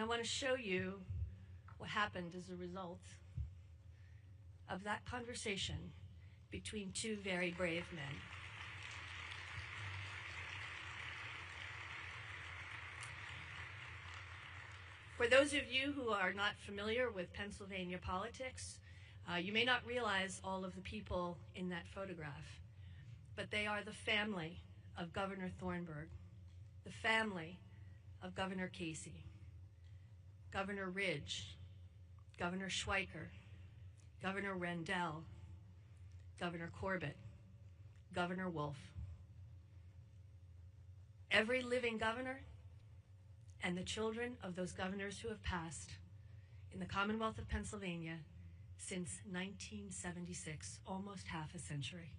And I want to show you what happened as a result of that conversation between two very brave men. For those of you who are not familiar with Pennsylvania politics, you may not realize all of the people in that photograph, but they are the family of Governor Thornburgh, the family of Governor Casey, Governor Ridge, Governor Schweiker, Governor Rendell, Governor Corbett, Governor Wolf. Every living governor and the children of those governors who have passed in the Commonwealth of Pennsylvania since 1976, almost half a century.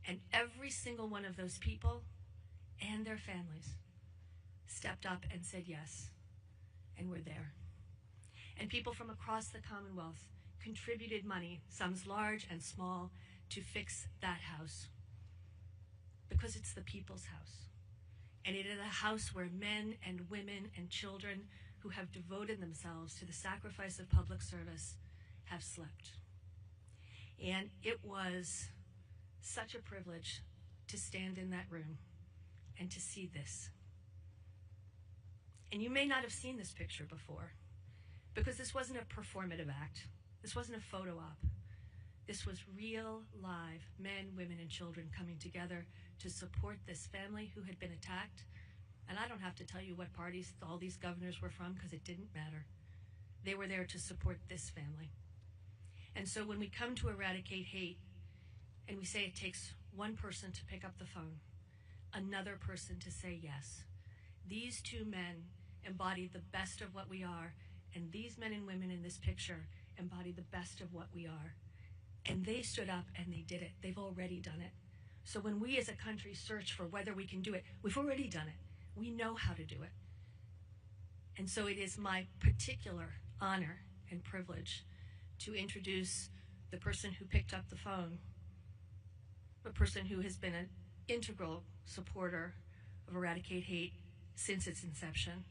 And every single one of those people and their families stepped up and said yes, and were there. And people from across the Commonwealth contributed money, sums large and small, to fix that house, because it's the people's house. And it is a house where men and women and children who have devoted themselves to the sacrifice of public service have slept. And it was such a privilege to stand in that room and to see this. And you may not have seen this picture before, because this wasn't a performative act. This wasn't a photo op. This was real, live men, women, and children coming together to support this family who had been attacked. And I don't have to tell you what parties all these governors were from, because it didn't matter. They were there to support this family. And so when we come to Eradicate Hate, and we say it takes one person to pick up the phone, another person to say yes, these two men embody the best of what we are, and these men and women in this picture embody the best of what we are. And they stood up and they did it. They've already done it. So when we as a country search for whether we can do it, we've already done it. We know how to do it. And so it is my particular honor and privilege to introduce the person who picked up the phone, a person who has been an integral supporter of Eradicate Hate since its inception,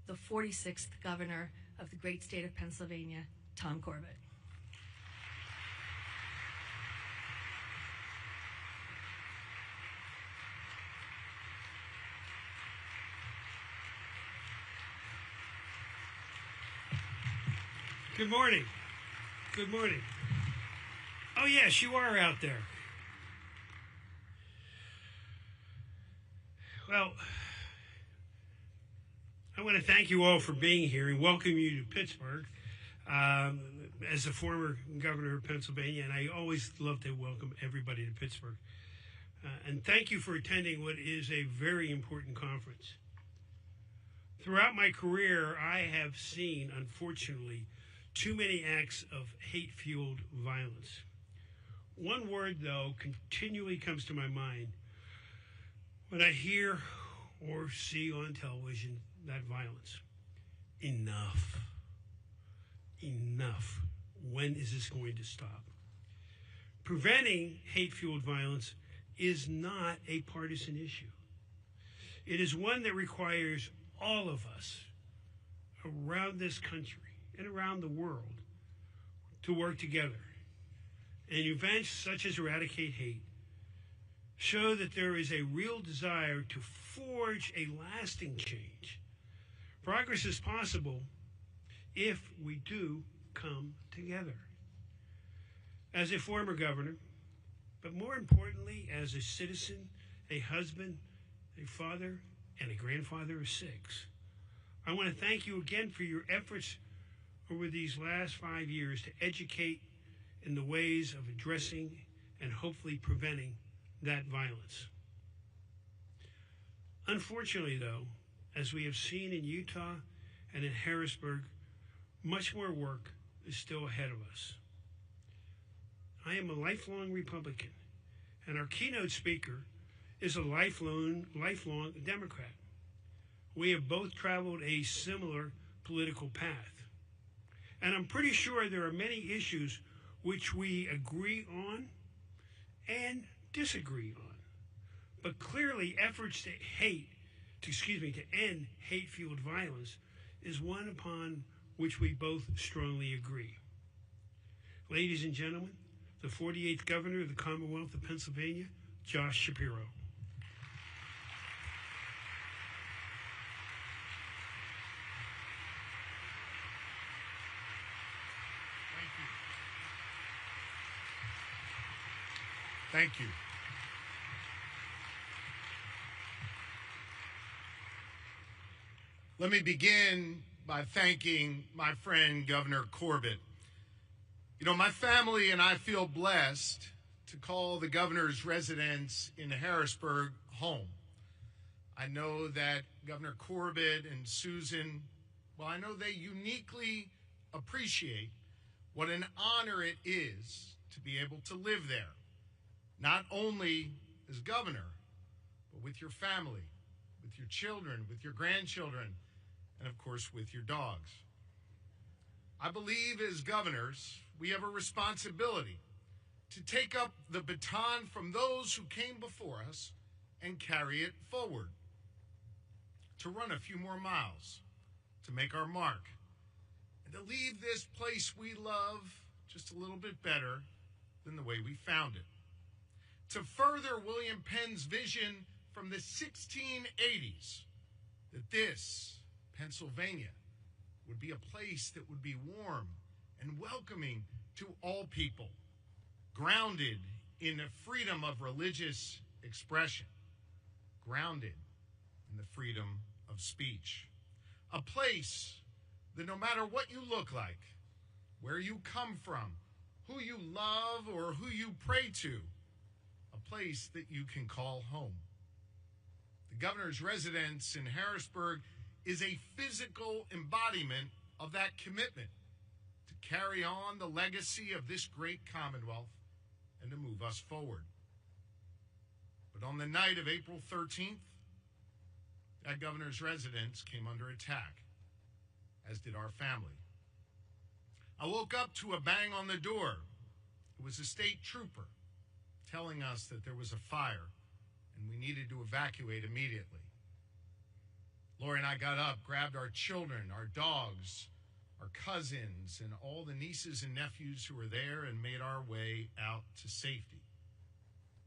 the 46th governor of the great state of Pennsylvania, Tom Corbett. Good morning. Good morning. Oh, yes, you are out there. Well, I want to thank you all for being here and welcome you to Pittsburgh. As a former governor of Pennsylvania, and I always love to welcome everybody to Pittsburgh. And thank you for attending what is a very important conference. Throughout my career, I have seen, unfortunately, too many acts of hate-fueled violence. One word, though, continually comes to my mind when I hear or see on television that violence. Enough. Enough. When is this going to stop? Preventing hate-fueled violence is not a partisan issue. It is one that requires all of us around this country and around the world to work together. And events such as Eradicate Hate show that there is a real desire to forge a lasting change. Progress is possible if we do come together. As a former governor, but more importantly, as a citizen, a husband, a father, and a grandfather of 6, I want to thank you again for your efforts over these last 5 years to educate in the ways of addressing and hopefully preventing that violence. Unfortunately, though, as we have seen in Utah and in Harrisburg, much more work is still ahead of us. I am a lifelong Republican, and our keynote speaker is a lifelong Democrat. We have both traveled a similar political path. And I'm pretty sure there are many issues which we agree on and disagree on. But clearly efforts to hate to end hate-fueled violence is one upon which we both strongly agree. Ladies and gentlemen, the 48th Governor of the Commonwealth of Pennsylvania, Josh Shapiro. Thank you. Let me begin by thanking my friend, Governor Corbett. You know, my family and I feel blessed to call the governor's residence in Harrisburg home. I know that Governor Corbett and Susan, well, I know they uniquely appreciate what an honor it is to be able to live there, not only as governor, but with your family, with your children, with your grandchildren, and of course with your dogs. I believe as governors, we have a responsibility to take up the baton from those who came before us and carry it forward, to run a few more miles, to make our mark, and to leave this place we love just a little bit better than the way we found it. To further William Penn's vision from the 1680s that this, Pennsylvania, would be a place that would be warm and welcoming to all people, grounded in the freedom of religious expression, grounded in the freedom of speech. A place that no matter what you look like, where you come from, who you love or who you pray to, a place that you can call home. The governor's residence in Harrisburg is a physical embodiment of that commitment to carry on the legacy of this great Commonwealth and to move us forward. But on the night of April 13th, that governor's residence came under attack, as did our family. I woke up to a bang on the door. It was a state trooper telling us that there was a fire and we needed to evacuate immediately. Lori and I got up, grabbed our children, our dogs, our cousins, and all the nieces and nephews who were there and made our way out to safety.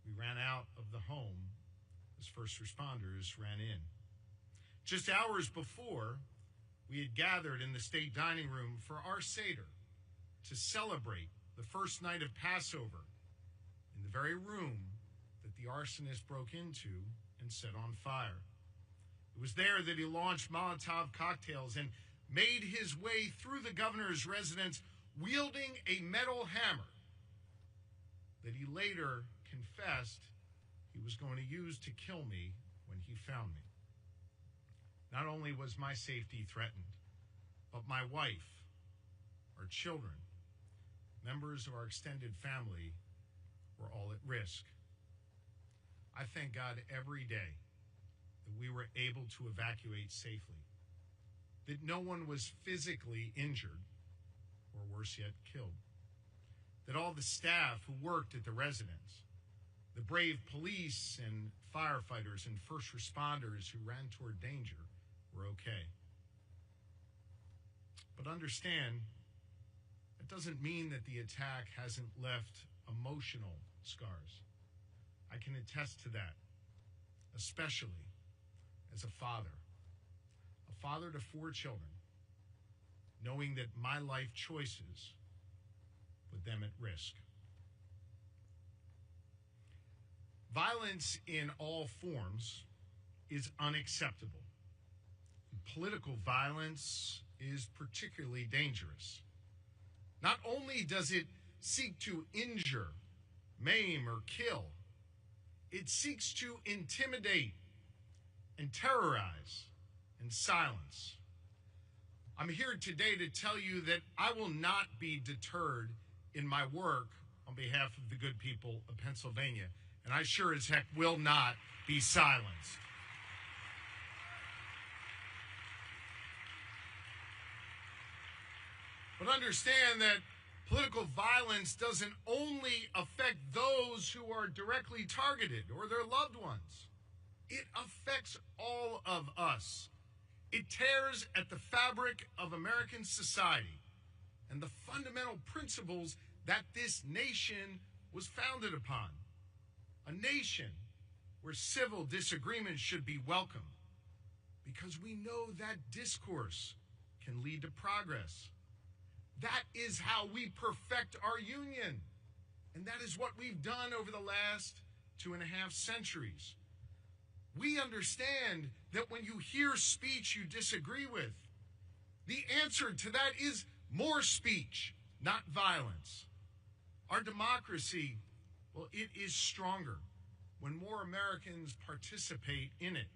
We ran out of the home as first responders ran in. Just hours before, we had gathered in the state dining room for our Seder to celebrate the first night of Passover in the very room that the arsonist broke into and set on fire. It was there that he launched Molotov cocktails and made his way through the governor's residence wielding a metal hammer that he later confessed he was going to use to kill me when he found me. Not only was my safety threatened, but my wife, our children, members of our extended family were all at risk. I thank God every day that we were able to evacuate safely, that no one was physically injured, or worse yet, killed, that all the staff who worked at the residence, the brave police and firefighters and first responders who ran toward danger were okay. But understand, that doesn't mean that the attack hasn't left emotional scars. I can attest to that, especially as a father to 4 children, knowing that my life choices put them at risk. Violence in all forms is unacceptable. Political violence is particularly dangerous. Not only does it seek to injure, maim, or kill, it seeks to intimidate and terrorize and silence. I'm here today to tell you that I will not be deterred in my work on behalf of the good people of Pennsylvania, and I sure as heck will not be silenced. But understand that political violence doesn't only affect those who are directly targeted or their loved ones. It affects all of us. It tears at the fabric of American society and the fundamental principles that this nation was founded upon. A nation where civil disagreements should be welcome, because we know that discourse can lead to progress. That is how we perfect our union. And that is what we've done over the last 2.5 centuries. We understand that when you hear speech you disagree with, the answer to that is more speech, not violence. Our democracy, well, it is stronger when more Americans participate in it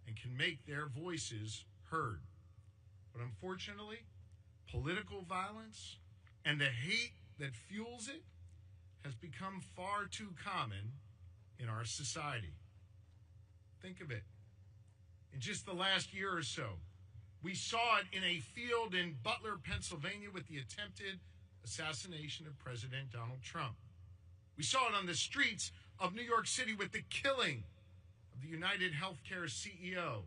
and can make their voices heard. But unfortunately, political violence and the hate that fuels it has become far too common in our society. Think of it. In just the last year or so, we saw it in a field in Butler, Pennsylvania, with the attempted assassination of President Donald Trump. We saw it on the streets of New York City with the killing of the United Healthcare CEO,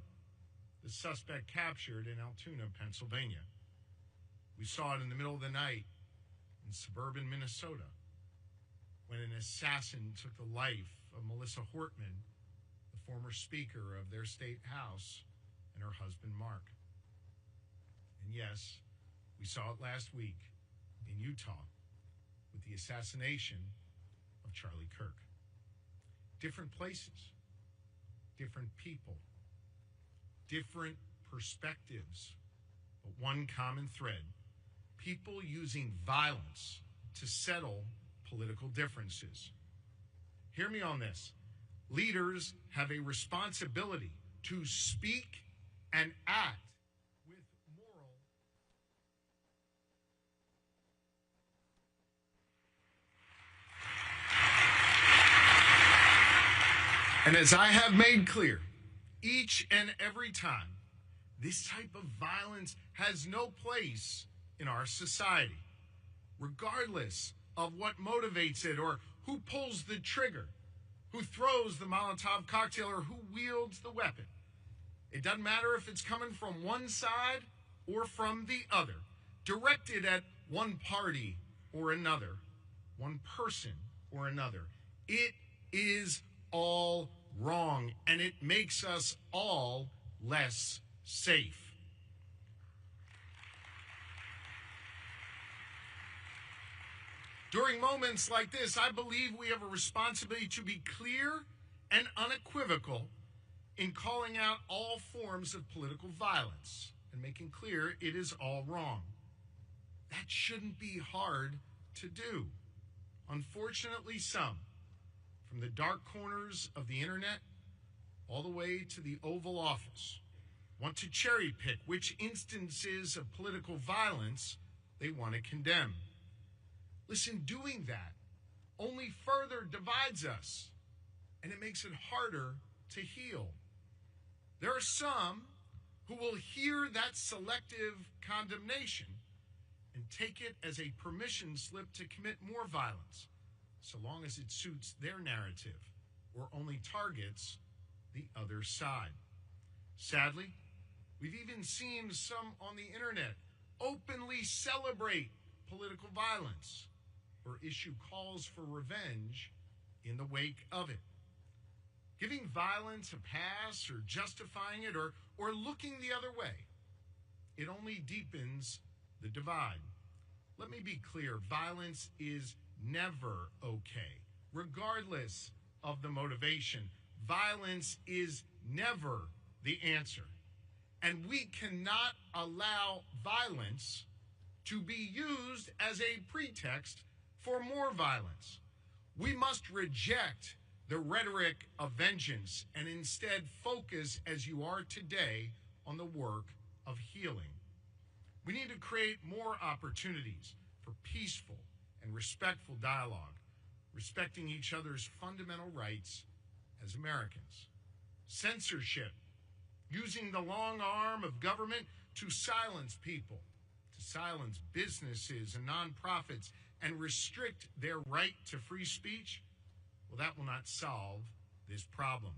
the suspect captured in Altoona, Pennsylvania. We saw it in the middle of the night in suburban Minnesota when an assassin took the life of Melissa Hortman, the former Speaker of their state house, and her husband, Mark. And yes, we saw it last week in Utah with the assassination of Charlie Kirk. Different places, different people, different perspectives, but one common thread: people using violence to settle political differences. Hear me on this. Leaders have a responsibility to speak and act with moral. And as I have made clear, each and every time, this type of violence has no place in our society, regardless of what motivates it or who pulls the trigger, who throws the Molotov cocktail, or who wields the weapon. It doesn't matter if it's coming from one side or from the other, directed at one party or another, one person or another. It is all wrong, and it makes us all less safe. During moments like this, I believe we have a responsibility to be clear and unequivocal in calling out all forms of political violence and making clear it is all wrong. That shouldn't be hard to do. Unfortunately, some, from the dark corners of the internet all the way to the Oval Office, want to cherry pick which instances of political violence they want to condemn. Listen, doing that only further divides us, and it makes it harder to heal. There are some who will hear that selective condemnation and take it as a permission slip to commit more violence, so long as it suits their narrative or only targets the other side. Sadly, we've even seen some on the internet openly celebrate political violence or issue calls for revenge in the wake of it. Giving violence a pass or justifying it or looking the other way, it only deepens the divide. Let me be clear, violence is never okay, regardless of the motivation. Violence is never the answer. And we cannot allow violence to be used as a pretext for more violence. We must reject the rhetoric of vengeance and instead focus, as you are today, on the work of healing. We need to create more opportunities for peaceful and respectful dialogue, respecting each other's fundamental rights as Americans. Censorship, using the long arm of government to silence people, to silence businesses and nonprofits, and restrict their right to free speech, well, that will not solve this problem.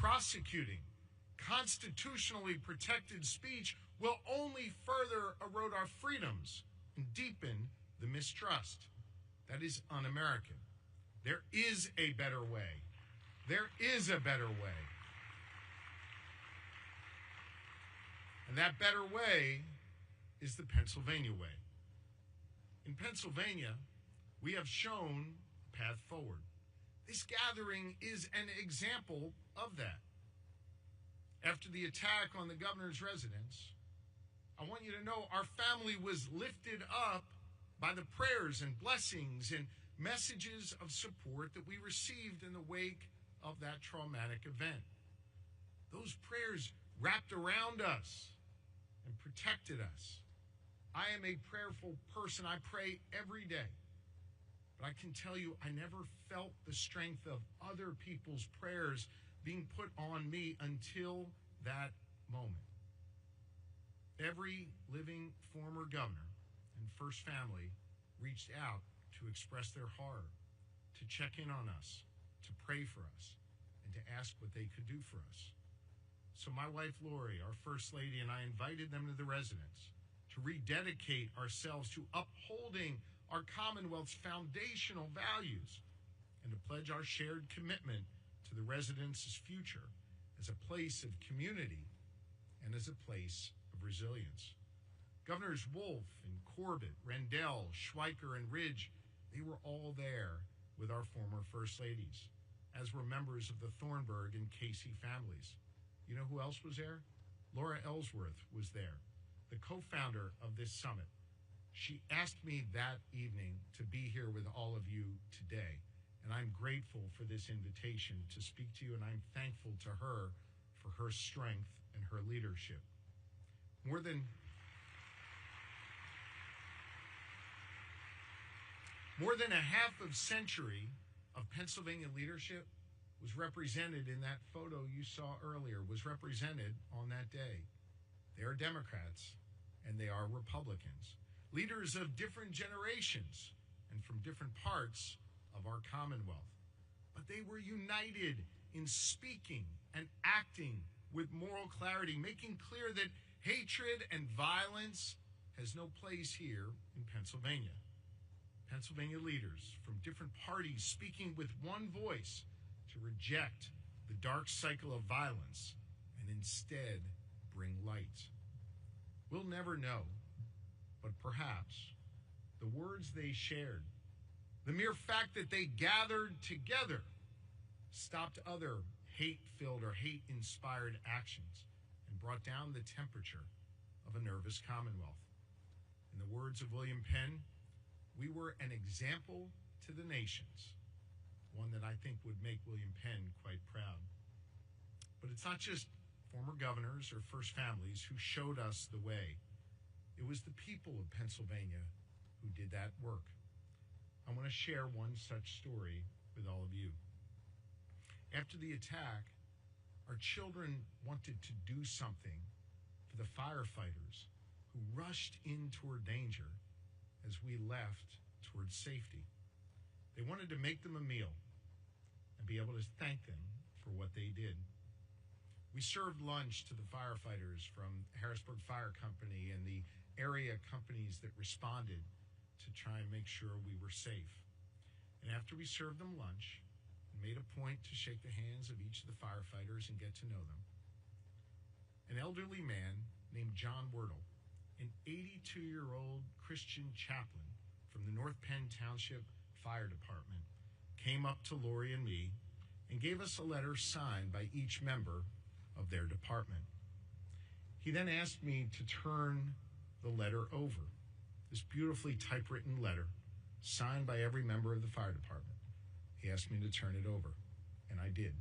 prosecuting constitutionally protected speech will only further erode our freedoms and deepen the mistrust. That is un-American. There is a better way. There is a better way. And that better way is the Pennsylvania way. In Pennsylvania, we have shown a path forward. This gathering is an example of that. After the attack on the governor's residence, I want you to know our family was lifted up by the prayers and blessings and messages of support that we received in the wake of that traumatic event. Those prayers wrapped around us and protected us. I am a prayerful person. I pray every day. But I can tell you, I never felt the strength of other people's prayers being put on me until that moment. Every living former governor and first family reached out to express their horror, to check in on us, to pray for us, and to ask what they could do for us. So my wife, Lori, our First Lady, and I invited them to the residence to rededicate ourselves to upholding our Commonwealth's foundational values and to pledge our shared commitment to the residence's future as a place of community and as a place of resilience. Governors Wolf and Corbett, Rendell, Schweiker, and Ridge, they were all there with our former First Ladies, as were members of the Thornburg and Casey families. You know who else was there? Laura Ellsworth was there, the co-founder of this summit. She asked me that evening to be here with all of you today, and I'm grateful for this invitation to speak to you, and I'm thankful to her for her strength and her leadership. More than a half of century of Pennsylvania leadership was represented in that photo you saw earlier, was represented on that day. They are Democrats and they are Republicans, leaders of different generations and from different parts of our Commonwealth. But they were united in speaking and acting with moral clarity, making clear that hatred and violence has no place here in Pennsylvania. Pennsylvania leaders from different parties speaking with one voice to reject the dark cycle of violence and instead bring light. We'll never know, but perhaps the words they shared, the mere fact that they gathered together, stopped other hate-filled or hate-inspired actions and brought down the temperature of a nervous Commonwealth. In the words of William Penn, we were an example to the nations, one that I think would make William Penn quite proud. But it's not just former governors or first families who showed us the way. It was the people of Pennsylvania who did that work. I want to share one such story with all of you. After the attack, our children wanted to do something for the firefighters who rushed in toward danger as we left towards safety. They wanted to make them a meal and be able to thank them for what they did. We served lunch to the firefighters from Harrisburg Fire Company and the area companies that responded to try and make sure we were safe. And after we served them lunch, we made a point to shake the hands of each of the firefighters and get to know them. An elderly man named John Wordle, an 82-year-old Christian chaplain from the North Penn Township Fire Department, came up to Lori and me and gave us a letter signed by each member of their department. He then asked me to turn the letter over, this beautifully typewritten letter signed by every member of the fire department. He asked me to turn it over, and I did.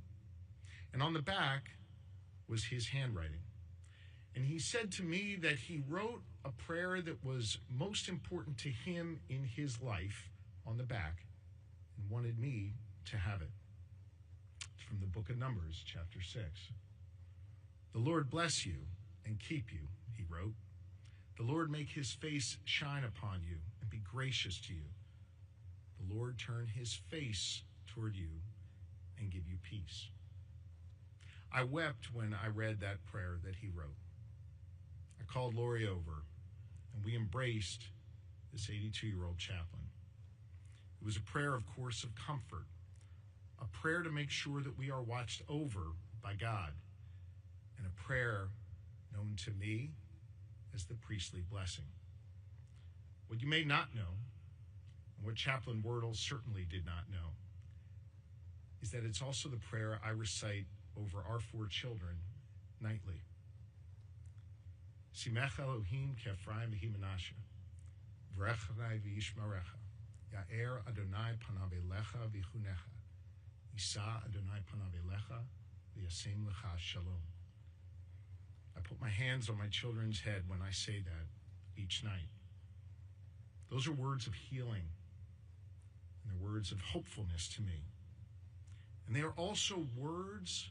And on the back was his handwriting. And he said to me that he wrote a prayer that was most important to him in his life on the back and wanted me to have it. It's from the book of Numbers, chapter 6. The Lord bless you and keep you, he wrote. The Lord make his face shine upon you and be gracious to you. The Lord turn his face toward you and give you peace. I wept when I read that prayer that he wrote. I called Lori over, and we embraced this 82-year-old chaplain. It was a prayer, of course, of comfort, a prayer to make sure that we are watched over by God, and a prayer known to me as the priestly blessing. What you may not know, and what Chaplain Wordle certainly did not know, is that it's also the prayer I recite over our 4 children nightly. Simech Elohim kefraim v'himanasha, v'rechadai v'yishmarecha, Ya'er Adonai panav elecha v'chunecha, Yisa Adonai panav elecha v'yasem lecha shalom. I put my hands on my children's head when I say that each night. Those are words of healing, and they're words of hopefulness to me. And they are also words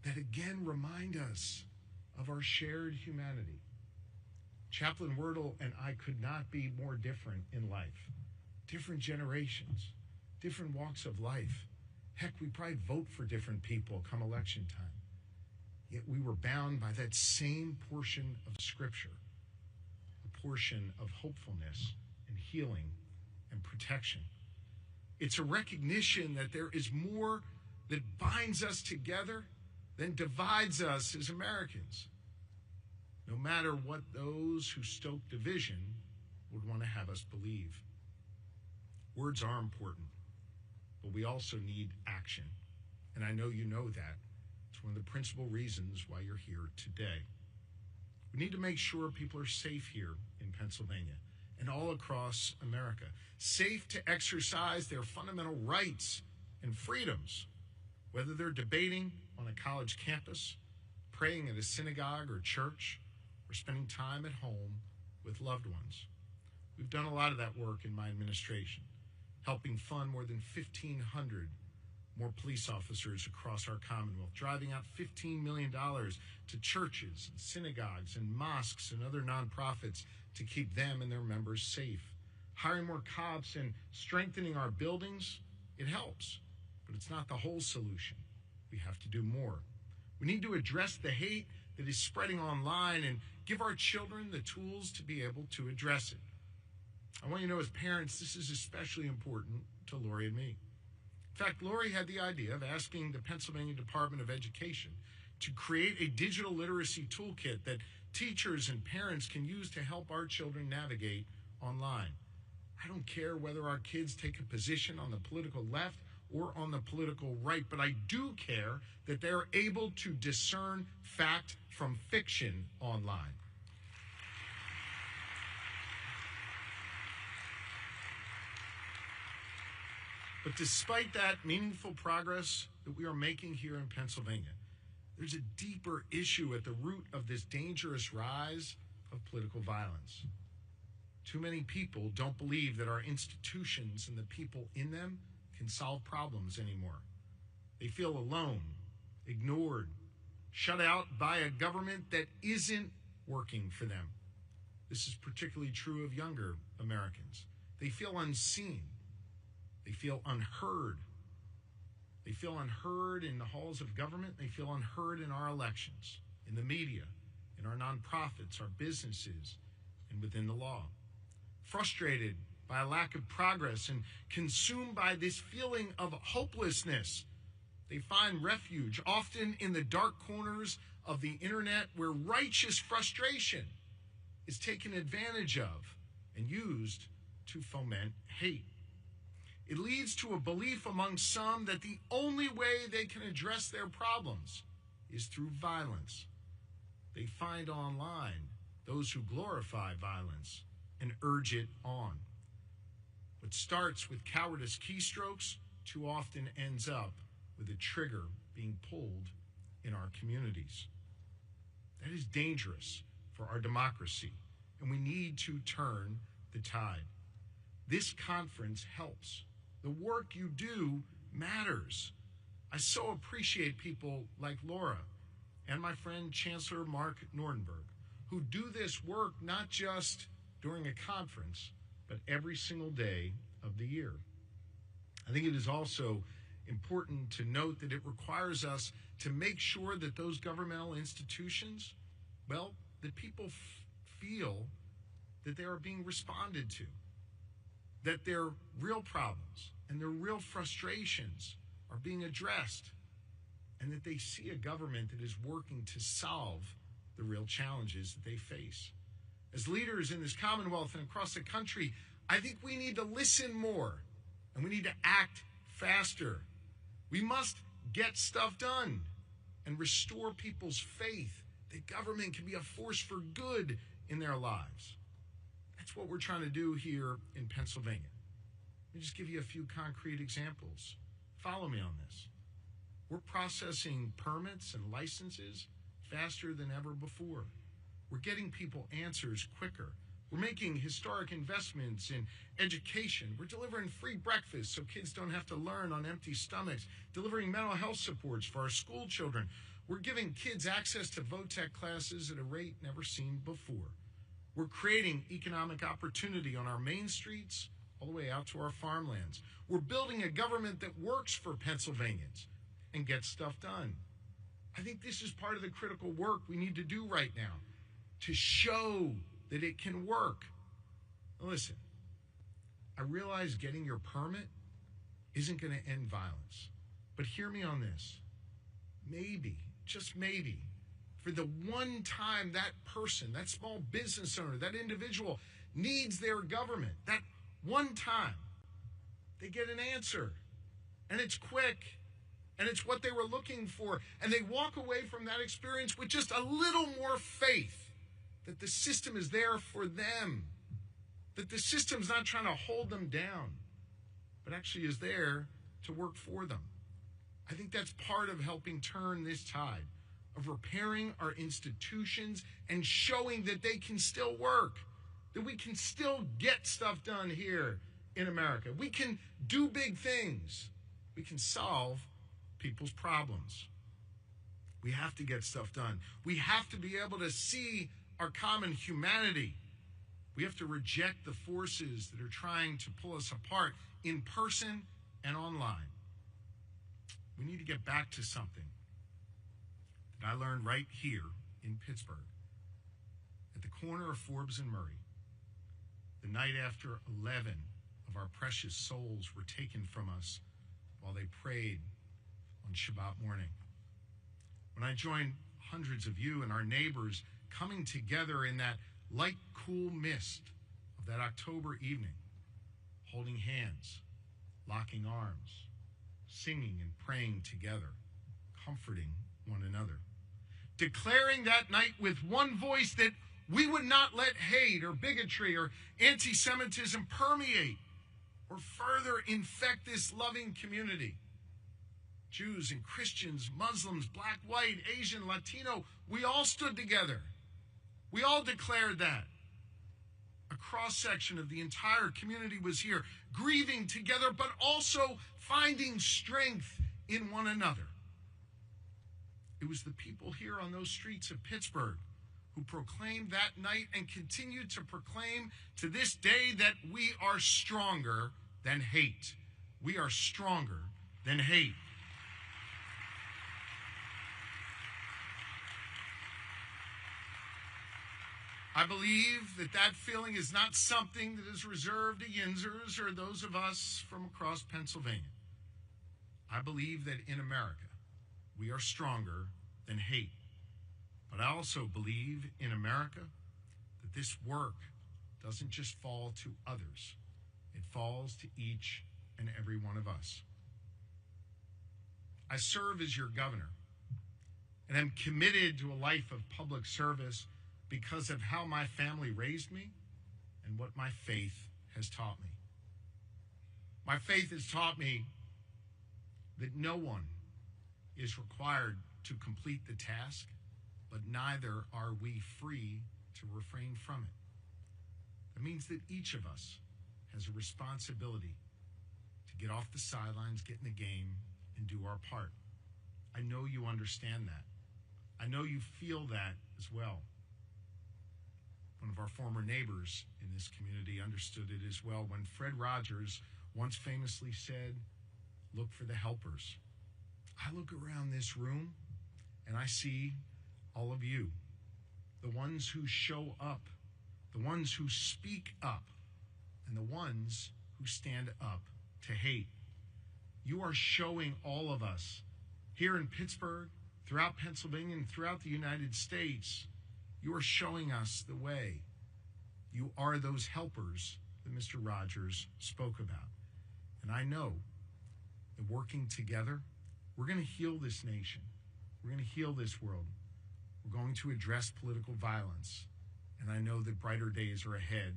that again remind us of our shared humanity. Chaplain Wordle and I could not be more different in life. Different generations, different walks of life. Heck, we probably vote for different people come election time. Yet we were bound by that same portion of Scripture, a portion of hopefulness and healing and protection. It's a recognition that there is more that binds us together than divides us as Americans, no matter what those who stoke division would want to have us believe. Words are important, but we also need action, and I know you know that. It's one of the principal reasons why you're here today. We need to make sure people are safe here in Pennsylvania and all across America, safe to exercise their fundamental rights and freedoms, whether they're debating on a college campus, praying at a synagogue or church, or spending time at home with loved ones. We've done a lot of that work in my administration, helping fund more than 1,500 more police officers across our Commonwealth, driving out $15 million to churches and synagogues and mosques and other nonprofits to keep them and their members safe. Hiring more cops and strengthening our buildings, it helps, but it's not the whole solution. We have to do more. We need to address the hate that is spreading online and give our children the tools to be able to address it. I want you to know as parents, this is especially important to Lori and me. In fact, Lori had the idea of asking the Pennsylvania Department of Education to create a digital literacy toolkit that teachers and parents can use to help our children navigate online. I don't care whether our kids take a position on the political left or on the political right, but I do care that they're able to discern fact from fiction online. But despite that meaningful progress that we are making here in Pennsylvania, there's a deeper issue at the root of this dangerous rise of political violence. Too many people don't believe that our institutions and the people in them can solve problems anymore. They feel alone, ignored, shut out by a government that isn't working for them. This is particularly true of younger Americans. They feel unseen. They feel unheard. They feel unheard in the halls of government. They feel unheard in our elections, in the media, in our nonprofits, our businesses, and within the law. Frustrated by a lack of progress and consumed by this feeling of hopelessness, they find refuge, often in the dark corners of the internet where righteous frustration is taken advantage of and used to foment hate. It leads to a belief among some that the only way they can address their problems is through violence. They find online those who glorify violence and urge it on. What starts with cowardice keystrokes too often ends up with a trigger being pulled in our communities. That is dangerous for our democracy, and we need to turn the tide. This conference helps. The work you do matters. I so appreciate people like Laura and my friend Chancellor Mark Nordenberg, who do this work not just during a conference, but every single day of the year. I think it is also important to note that it requires us to make sure that those governmental institutions, well, that people feel that they are being responded to, that their real problems and their real frustrations are being addressed, and that they see a government that is working to solve the real challenges that they face. As leaders in this Commonwealth and across the country, I think we need to listen more, and we need to act faster. We must get stuff done and restore people's faith that government can be a force for good in their lives. That's what we're trying to do here in Pennsylvania. Let me just give you a few concrete examples. Follow me on this. We're processing permits and licenses faster than ever before. We're getting people answers quicker. We're making historic investments in education. We're delivering free breakfast so kids don't have to learn on empty stomachs, delivering mental health supports for our school children. We're giving kids access to VOTEC classes at a rate never seen before. We're creating economic opportunity on our main streets all the way out to our farmlands. We're building a government that works for Pennsylvanians and gets stuff done. I think this is part of the critical work we need to do right now to show that it can work. Now listen, I realize getting your permit isn't going to end violence, but hear me on this. Maybe, just maybe, for the one time that person, that small business owner, that individual needs their government, that one time, they get an answer, and it's quick, and it's what they were looking for, and they walk away from that experience with just a little more faith that the system is there for them, that the system's not trying to hold them down, but actually is there to work for them. I think that's part of helping turn this tide, of repairing our institutions and showing that they can still work, that we can still get stuff done here in America. We can do big things. We can solve people's problems. We have to get stuff done. We have to be able to see our common humanity. We have to reject the forces that are trying to pull us apart in person and online. We need to get back to something that I learned right here in Pittsburgh, at the corner of Forbes and Murray, the night after 11 of our precious souls were taken from us while they prayed on Shabbat morning. When I joined hundreds of you and our neighbors coming together in that light, cool mist of that October evening, holding hands, locking arms, singing and praying together, comforting one another, declaring that night with one voice that we would not let hate or bigotry or anti-Semitism permeate or further infect this loving community. Jews and Christians, Muslims, black, white, Asian, Latino, we all stood together. We all declared that. A cross-section of the entire community was here, grieving together, but also finding strength in one another. It was the people here on those streets of Pittsburgh who proclaimed that night and continue to proclaim to this day that we are stronger than hate. We are stronger than hate. I believe that that feeling is not something that is reserved to Yinzers or those of us from across Pennsylvania. I believe that in America, we are stronger than hate. But I also believe in America that this work doesn't just fall to others. It falls to each and every one of us. I serve as your governor, and I'm committed to a life of public service because of how my family raised me and what my faith has taught me. My faith has taught me that no one is required to complete the task, but neither are we free to refrain from it. That means that each of us has a responsibility to get off the sidelines, get in the game, and do our part. I know you understand that. I know you feel that as well. One of our former neighbors in this community understood it as well when Fred Rogers once famously said, look for the helpers. I look around this room and I see all of you, the ones who show up, the ones who speak up, and the ones who stand up to hate. You are showing all of us here in Pittsburgh, throughout Pennsylvania, and throughout the United States, you are showing us the way. You are those helpers that Mr. Rogers spoke about. And I know that working together, we're going to heal this nation. We're going to heal this world. We're going to address political violence. And I know that brighter days are ahead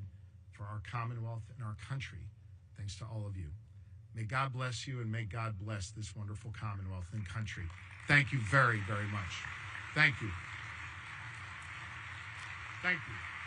for our Commonwealth and our country, thanks to all of you. May God bless you, and may God bless this wonderful Commonwealth and country. Thank you very, very much. Thank you. Thank you.